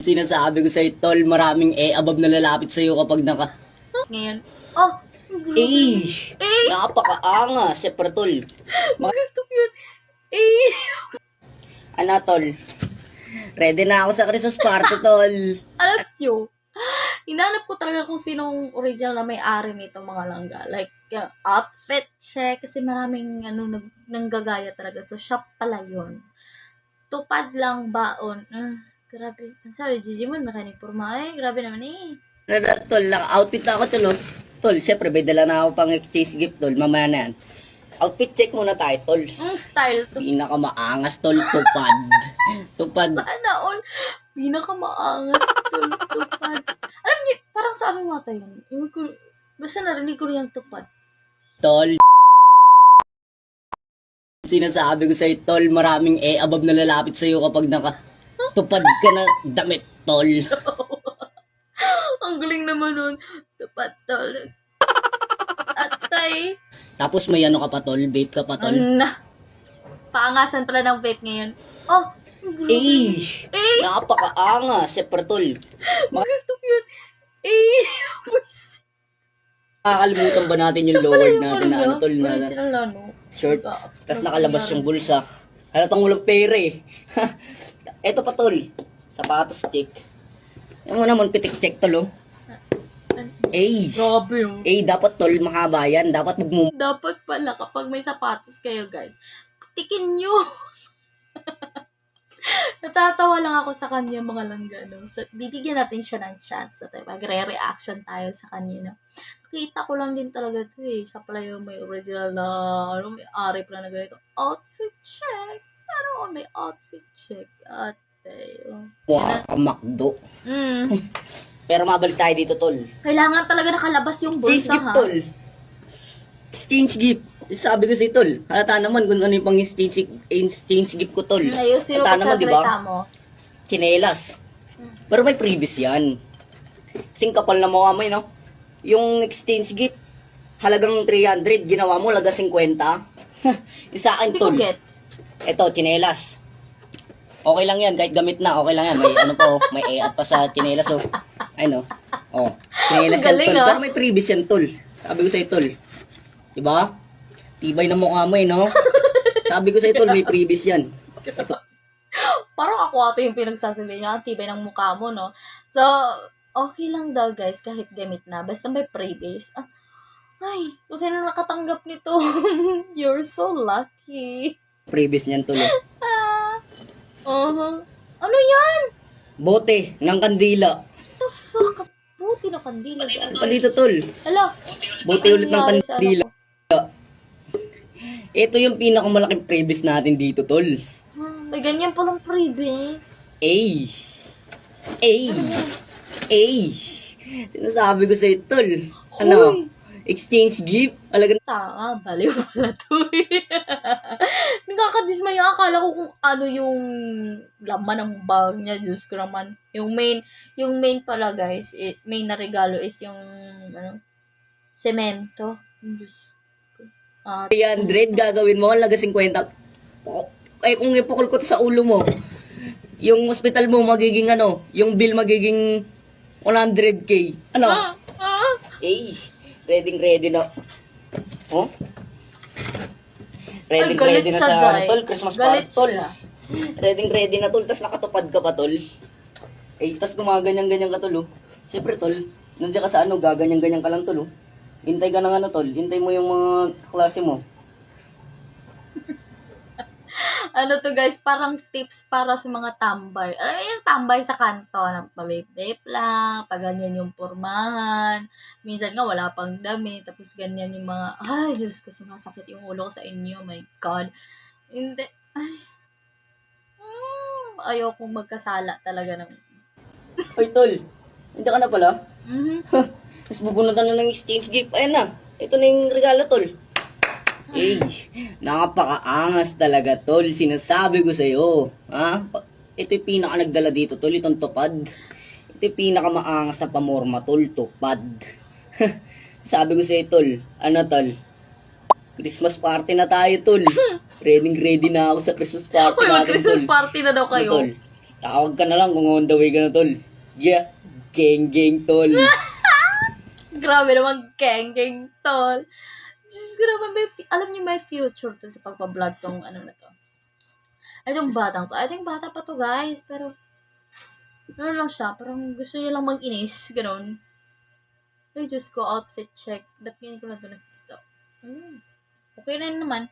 Sinasabi ko sa'yo, tol, maraming above na lalapit sa'yo kapag Ngayon, oh, napakaangas, siyempre, tol. gusto ko yun. Eh, Ano, tol? Ready na ako sa Christmas party, tol. alam nyo, hinanap ko talaga kung sinong original na may-ari nito mga langga. Like, yung outfit check, kasi maraming nanggagaya talaga. So, shop pala yun. Tupad lang baon. Grabe. Ang sabi, Gigimon, makanig porma. Ay, grabe naman eh. Tol, outfit na ako, tol, oh. Tol, siyempre, may dala na ako pang exchange gift, tol. Mamaya na yan. Outfit check muna tayo, tol. Style to. Pinakamaangas, tol, tupad. Tupad. Sana all. Pinakamaangas. Tupad. Alam niyo, parang sa ano mata yun? Basta narinig ko rin yung tupad. Tol. Sinasabi ko sa'yo, tol, maraming above na lalapit sa'yo kapag tupad ka na damit, tol. Ang galing naman nun. Tupad, tol. Atay. Tapos may ano ka pa, tol, vape ka pa, tol. Paangasan pala ng vape ngayon. Oh, Napakaangas, siyempre, tol. gusto ko yun. Makakalimutan ba natin yung Siya pala lower yung natin na ano, tol, na original ano. short, tas nakalabas yung bulsa. Halatang walang pera eh. Eto pa, tol, sapatos check. Yung mo naman pitik check, tol, oh. Grabe yung. Dapat, tol, mahaba yan. Dapat Dapat pala kapag may sapatos kayo guys, tikin nyo. Natatawa lang ako sa kanya mga langga. No? So, bibigyan natin siya ng chance na magre-reaction tayo sa kanya. No? Kita ko lang din talaga ito eh. Siya pala yung may original na, may ari pala na ganito. Outfit check. Sana may outfit check. Ate. Makdo. Pero mabalik tayo dito, tol. Kailangan talaga nakalabas yung bulsa, gift, tol. Exchange gift. Sabi ko si tol, halata naman kung ano yung pang exchange gift ko, tol. Ayusin mo Halata naman, pagsasalita mo. Chinelas. Pero may previous yan. Kasing kapal na mukha mo, no? Yung exchange gift, halagang 300, ginawa mo, halaga 50. Yung sa akin, Hindi tol. ko gets. Ito, chinelas. Okay lang yan, kahit gamit na, okay lang yan. May ano pa, may ad pa sa chinelas, oh. Ay, no? Oh, chinelas yan, Galing, tol. ah. Pero may previous yan, tol. Sabi ko sa'yo, tol. Diba? Tibay na mukha mo, eh, no? Sabi ko sa'yo, tol, may previous yan. Parang ako ato yung pinagsasabihin niya, ang tibay ng mukha mo, no? So, okay lang daw, guys, kahit gamit na. Basta may pre-base. Ay, kung sino nakatanggap nito, you're so lucky. Previous niyan, tol. Ano yan? Bote ng kandila. What the fuck? Buti na kandila. Palito, tol. Hala. Bote ulit ng kandila. Ito yung pinakamalaking previous natin dito, tol. May ganyan palang pre-base. Sinasabi ko sa'yo, tol. Ano? Exchange gift? Alaga Tanga, baliw pala to eh. Nakakadismaya. Akala ko kung ano yung laman ng bag niya. Diyos ko naman. Yung main pala guys, main na regalo is yung semento. Diyos ko. 300, gagawin mo, halaga 50. Eh, kung ipukul ko sa ulo mo, yung hospital mo magiging ano, yung bill magiging 100K. Ano? Ready na. Oh? Ready na sa tol, Christmas party, tol. Ready na, tol, tas nakatupad ka pa, tol. Tas gumaganyan-ganyan ka, tol, oh. Siyempre, tol, nandiyan ka sa ano, gaganyan-ganyan ka lang, tol, oh. Hintay ka ng ano, tol, hintay mo yung mga klase mo. Ano to guys, parang tips para sa mga tambay. Ano yung tambay sa kanto? Pabip-bip lang, pag ganyan yung pormahan. Minsan nga wala pang damit, tapos ganyan yung mga, ay Diyos ko, sumasakit yung ulo ko sa inyo, my God. Hindi, ayokong magkasala talaga ng... Ay, tol, hindi ka na pala? Tapos bubunatan na ng exchange gift. Ayan na, ito na yung regalo, tol. Napakaangas talaga, tol. Sinasabi ko sa'yo. Ha? Ito yung pinaka nagdala dito, tol. Itong tupad. Ito yung pinaka maangas na pamorma, tol. Tupad. Sabi ko sa'yo, tol. Ano, tol? Christmas party na tayo, tol. Ready na ako sa Christmas party natin, Uy, mag-Christmas tol. party na daw kayo. Ano, tol? Tawag ka na lang kung on the way ka na, tol. Yeah, gang, tol. Grabe naman, geng, tol. Diyos ko naman, alam niyo may future to sa pagpa-vlog tong ano na to. Itong batang to. I think bata pa to, guys. Pero, ano lang siya. Parang gusto niya lang mag-inis. Ganon. Ay, Diyos ko, outfit check. Ba't ganyan ko na ito nakita? Okay na yun naman.